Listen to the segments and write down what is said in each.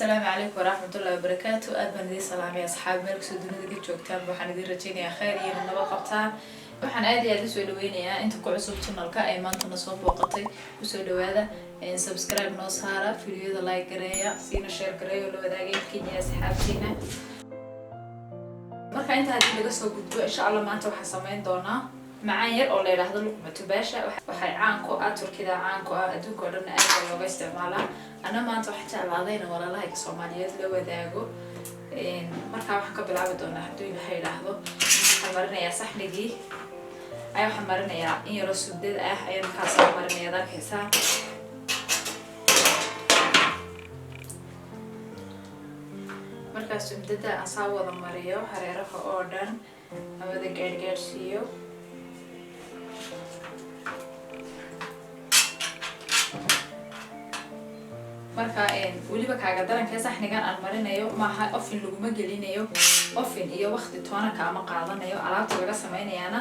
السلام عليكم ورحمة الله وبركاته. أدبن دي سلام يا أصحاب ملك سودوني دي جوجتان وحنا دي رجيني خير iyo nabad qabtaan waxaan aad iyo aad u soo dhaweynayaa inta ku cusub channelka ay maanta na soo booqatay u soo dhawaada subscribe noo saara videoda like gareeya siina share gareeyo la wadaagay kiina asxaabtiina marka inta hadii laga soo gudbo insha Allah maanta waxaan sameyn doonaa macaan yar oo la yiraahdo luqmatu baasha waxay caan ku ah Turkida caan ku ah adduunka oo dhan aad looga isticmaalaa ana maanta waxaan jeclaadayna walaalaha Soomaaliyeed la wadaago marka waxaan ka bilaabi doonaa hadii la yiraahdo waxaan marinayaa saxnigii waxaan marinayaa in yar oo subdad ah ayaan ka soo marinayaa dalkiisa marka subdada aan soo wada mariyo hareeraha oo dhan awada gaargaarsiyo marka waliba kaaga daranka saxnigan aan marinayo maaha ofin laguma gelinayo ofin iyo waqti toona kaama qaadanayo alaabta laga sameeyana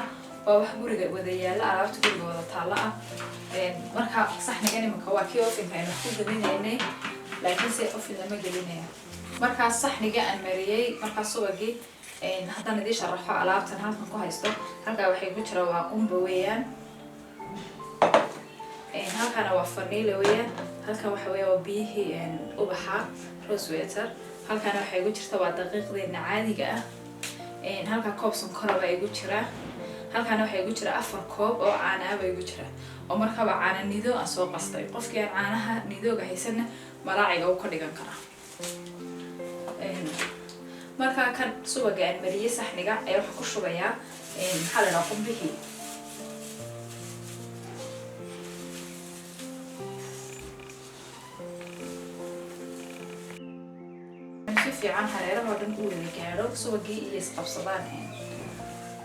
oo wax guriga wada yaala alaabta guriga wada taala marka saxnigan imka waa kii ofin aynu ku gelinaynay laakiin si ofin lama gelinayo marka saxniga aan mariyay marka suwagi haddana idin sharaxo alaabtan halkan ku haysto halka waxay ku jira waa qumba weeyaan halkan waa vanilla weeyaan halkan waxa weeye waa biyihii ubaxa rose water halkan waxay ugu jirtaa waa daqiiqdeena caadiga ah halka koob sonkor ah ay ugu jiraa halkan waxay ugu jiraa 4 koob oo caano ah ay ugu jiraa oo markaba caano nido aan soo qastay qofkii caanaha nidooga haysana malaaciga uu ka dhigan karaa marka kan subaga aan mariyay saxniga ay wax ku shubayaa xalana qumbihii fiican hareeraha oo dhan uu wada gaaro subagii iyo isqabsadaan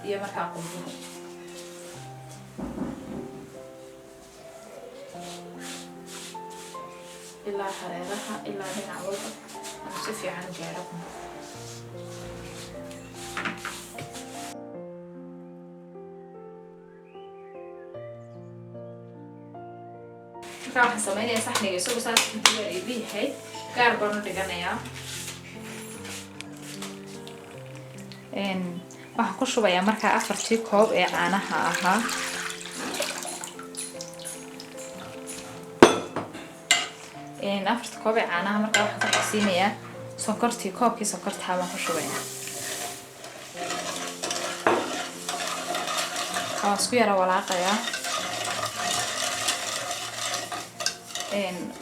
iyo marka qumbuhu ilaa hareeraha ilaa dhinaca walba si fiican gaaro marka waxaan sameynayaa saxniga isagoo saas ku jira ay biyahay gaar baan u dhiganayaa waxaan ku shubayaa marka 4 koob ee caanaha ahaa koob ee caanaha marka waxaan ku qasinayaa sonkortii koobkii sonkorta baan ku shubayaa isku yara walaaqayaa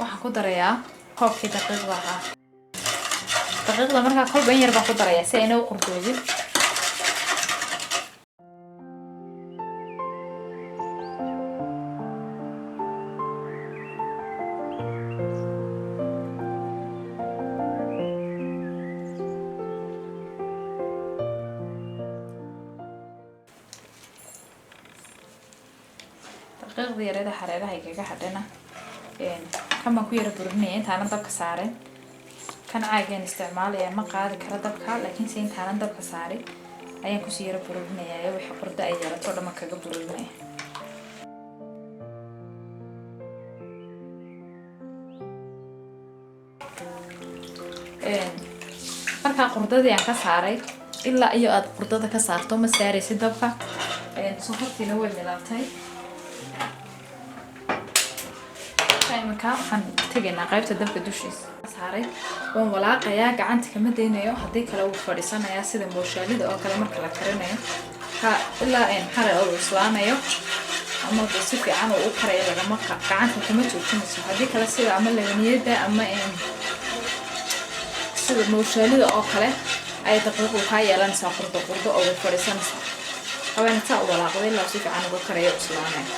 waxaan ku darayaa koobkii daqiiqda ahaa daqiiqda marka kolba in yar baan ku darayaa si ayna u qurdoobin daqiiqda yarada hareeraha kaga hadhana kama ku yara burinaya intaan dabka saarin kan caagan isticmaalaya ma qaadi kara dabka laakiin si intaan dabka saarin ayaan ku sii yara burinaya wixii qurda ay yarato dhama kaga burinaya marka qurdadii aan ka saaray ilaa iyo aad qurdada ka saarto ma saaraysid dabka sonkortiina way milaatay marka waxaan tegaynaa qaybta dabka dushiisa saaray waan walaaqayaa gacanta kama daynayo haddii kale uu fadhiisanayaa sida mooshaalida oo kale marka la karinayo ilaa xare oo islaamayo ama si fiican oo u karayo lagama gacanta kuma joojinayso haddii kale sida ama labaniyada ama sida mooshaalida oo kale ay daqiiqo ka yeelanaysaa qurdo oo way fadhiisanaysaa haweena taa u walaaqday ilaa si fiican ugu karayo islaamayo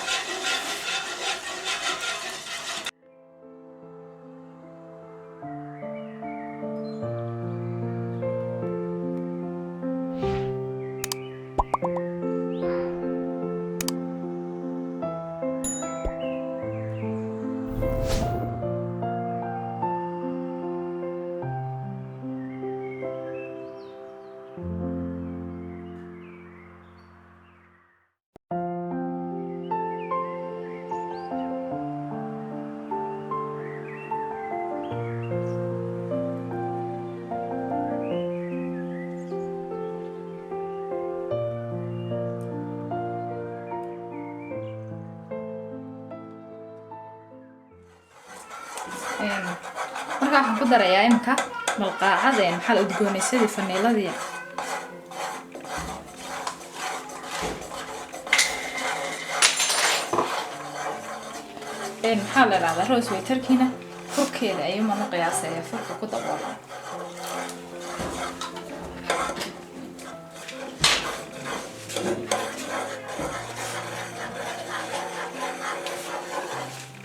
waxaan ku darayaa imka malqaacadeen maxaa udgoonaysadii faniiladii maxaa la yidhahdaa rose waterkiina furkeeda ayuu mana qiyaasaya furka ku daboola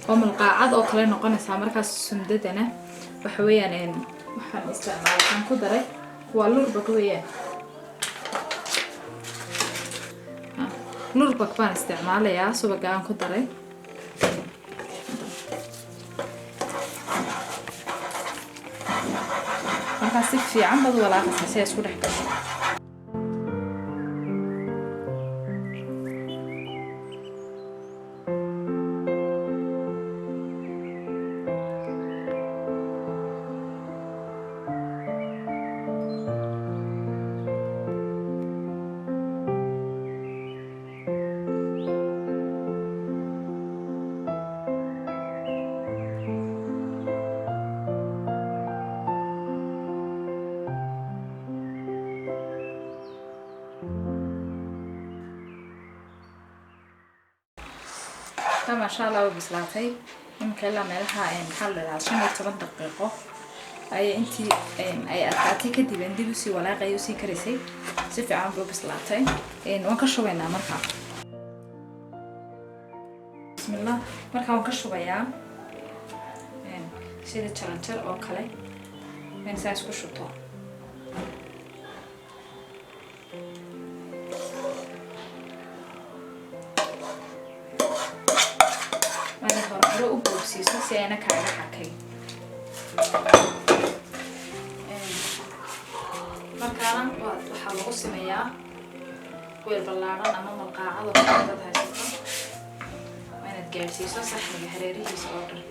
oo malqaacad oo kale noqonaysaa markaas sundadana waxa weeyaan waxaan isticmaalay ku daray waa lurbak weeyaan lurbak baan isticmaalayaa subaga aan ku daray markaas si fiican bad walaaqaysaa si ay isku dhex gasho ما شاء الله وبسلاتي يمكن لما لها محل عشان 10 دقيقة أي أنتي أي أتاتي كدي بندي بسي ولا غيوسي كريسي سيف عم بسلاتي وانكشوا بينا مركا بسم الله مركا وانكشوا بيا سيدي تشرنتر أو كلي من ساس كشوتو si ayna kaaga xakay markaan waxa lagu sameeyaa weel ballaaran ama malqaacad oo dad haysto waana gaarsiiso saxniga hareerihiisa oo dhan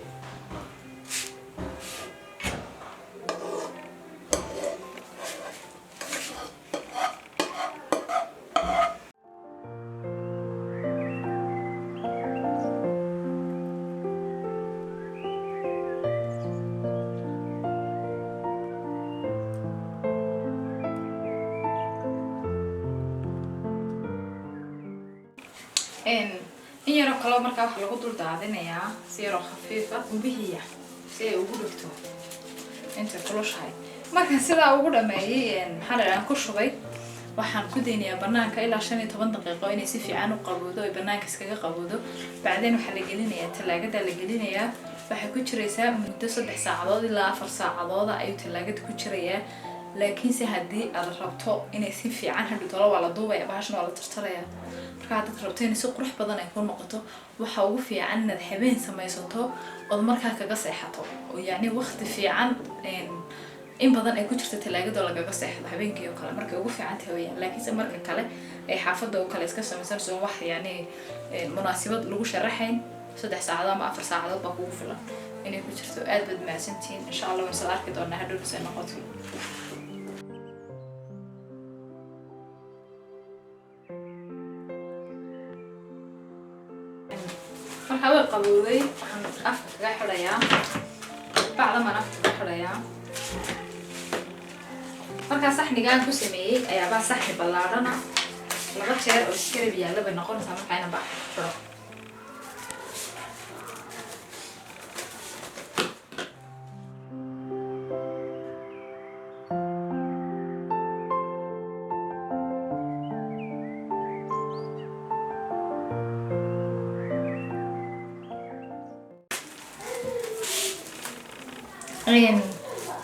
إن يروح كلام مركب حلقة دول دعدين يا سيرو خفيفة وبهي سير وجودته أنت كلش هاي مركب سيدا وجوده ما هي حلا أنا كل شوي وحن كديني برنامج إلا عشان يتبان دقيقة ينسي في عنو قبوده برنامج سكجة قبوده بعدين وحلا جليني الثلاجة اللي جليني وحكوا شريسة مدة 6 ساعات إلا 4 ساعات أي ثلاجة كشرية لكن سهدي الربطة إن يصير في عنها بطلوا على ضوء يبعشنا على تشتريها markaad rabteen si qurux badan ay ku noqoto waxa ugu fiican inaad habeen samaysato oo markaa kaga seexato oo yaani waqti fiican in badan ay ku jirto talaagada lagaga seexdo habeenkii oo kale markay ugu fiican tahay laakiin marka kale ay xaafada oo kale iska samaysanayso wax yaani munaasabad lagu sharaxayn 3 saacadood ama 4 saacadood baa kugu filan inay ku jirto aad bad maasantiin insha Allah waan soo arki doonaa hadhow si noqoto marka way qabowday waxaan afka kaga xirayaa bacda ma afka kaga xirayaa marka saxnigaan ku sameeyay ayaa baa saxni ballaaran laba jeer oo iskarab yaala bay noqonaysaa marka ayna baa xiro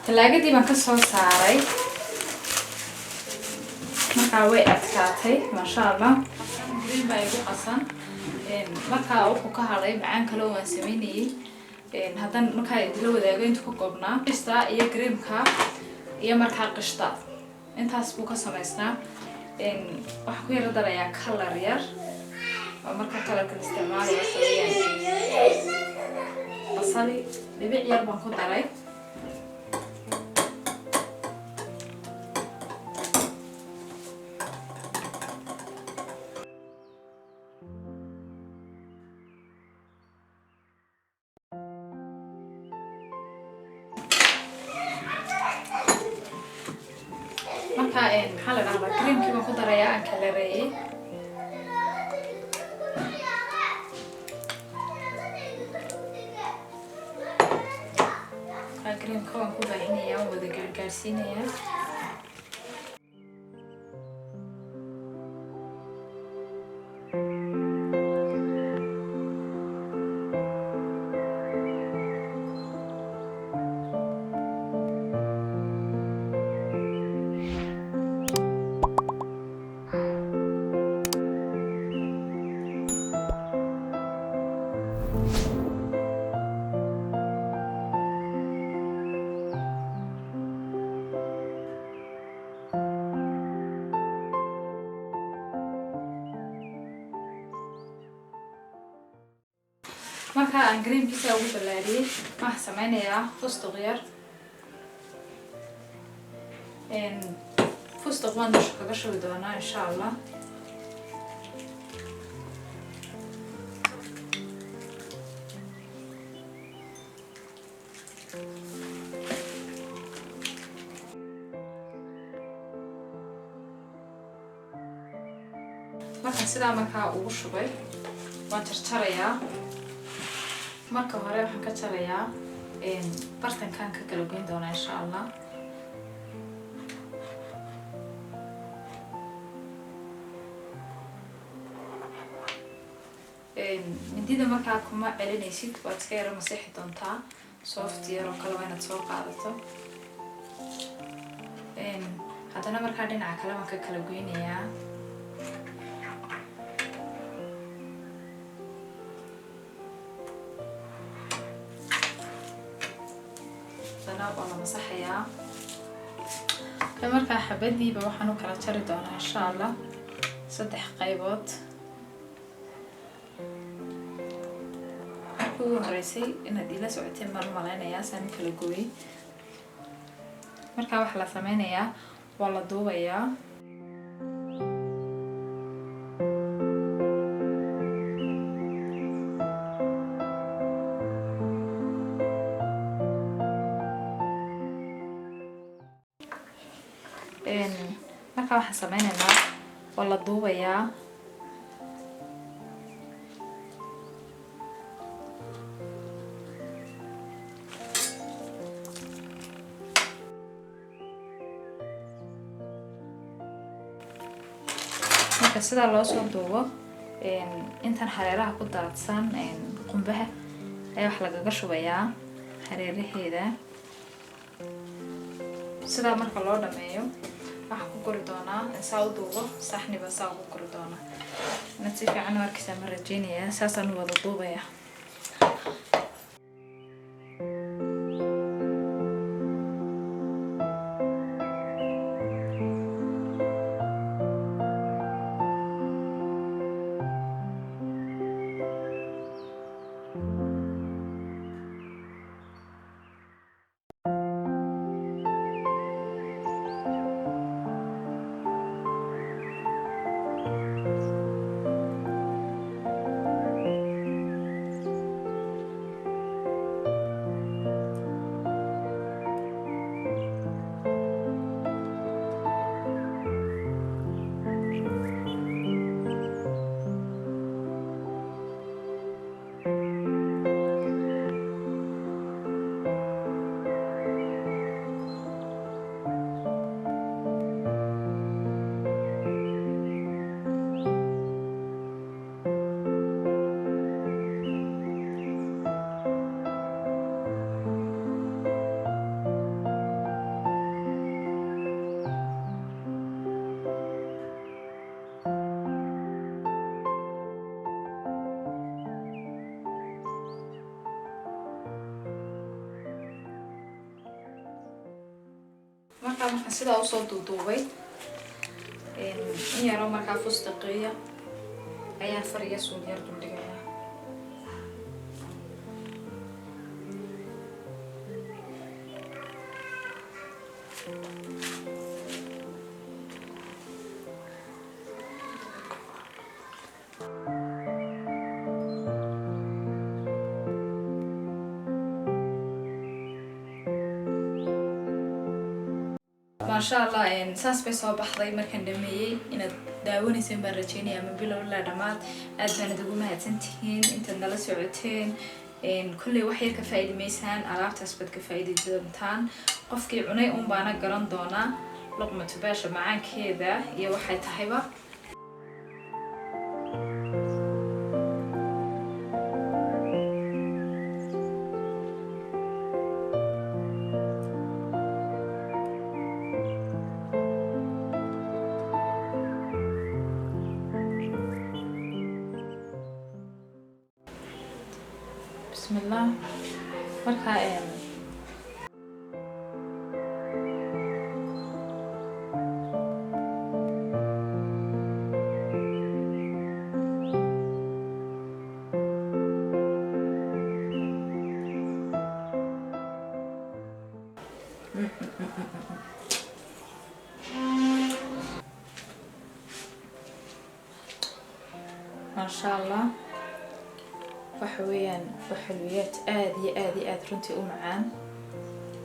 talaagadi baan ka soo saaray marka way adkaatay ma sha Allah green bay ugu qasan marka wuxuu ka haray macaan kale oo aan sameeyay hadan marka idila wadaago inta ku koobnaa qista iyo creamka iyo marka qista intaas buu ka samaysnaa waxa ku yara darayaa color yar oo marka colorka isticmaalayo basali dhibic yar baan ku daray marka maxaa la dhahdaa creamkii baan ku darayaa aan kala reeyay creamka waan ku baahinayaa wada gaarsiinayaa marka aan creamkiisa ugu balaariyay waxaan sameynayaa fustaq yar fustaq waan dusha kaga shubi doonaa insha Allah marka sidaa markaa ugu shubay waan jarjarayaa marka hore waxaan ka jarayaa bartankan ka kala goyn doonaa insha Allah mindida markaa kuma celinaysid waad iska yara maseexi doontaa soft yar oo kale waa inaad soo qaadato haddana markaa dhinaca kale waan ka kala goynayaa waa la masaxayaa markaa xabadiiba waxaan u kala jari doonaa insha Allah 3 qaybood ugu horeysay inaad ila socoteen baan malaynayaa saan kala gooyay markaa waxa la sameynayaa waa la duubayaa marka waxaan sameynaynaa waa la duubayaa marka sidaa loo soo duubo intan hareeraha ku daadsan qumbaha ayaa wax lagaga shubayaa hareeraheeda sidaa marka loo dhameeyo waxaan ku guri doonaa saa u duubo saxniba saa ugu guri doonaa inaad si fiican u arkaysaa ma rajeynayaa saasaan wada duubayaa markaan sidaa usoo duuduubay in yaro markaa fustaqiya ayaan fariya suug yar duldhigayaa ما شاء الله إن ساس بس هو بحضي مركن دمية إن داوني سين برجيني أما بلا ولا دمات أدنى تقول ما هتنتهين أنت نلا سعوتين إن كل وحير كفايد ميسان على تثبت كفايد جدتان قفكي عني بانا قرن دونا لقمة باشا معاك كذا يا واحد تحبه بسم الله مركا ما شاء الله وحلويات آدي رنتي معان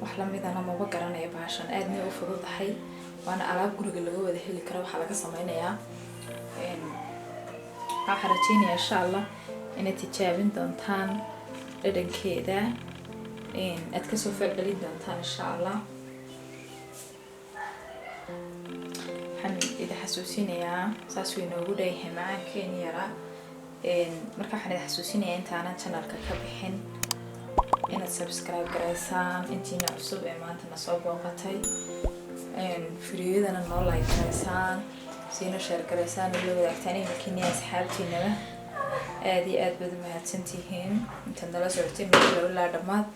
وحلا ميدانا ما بقرنا يا باشان آدني وفضل حي وأنا ألعب جروج اللي هو ده اللي كرا وحلا قصمينا يا حرتيني إن شاء الله إن تجابين دونتان لدن كذا إن أتكسو فعل دونتان إن شاء الله إذا حسوسيني يا ساسوي نوجوده معاك كينيرا marka waxaan idin xasuusinayaa intaana channelka ka bixin inaad subscribe gareysaan intiina cusub ee maanta na soo booqatay fiidiyadana noo like gareysaan siina share gareysaan la wadaagtaan iminkiina asxaabtiinaba aad iyo aad baad u mahadsantihiin inta nala socotay meel la dhamaad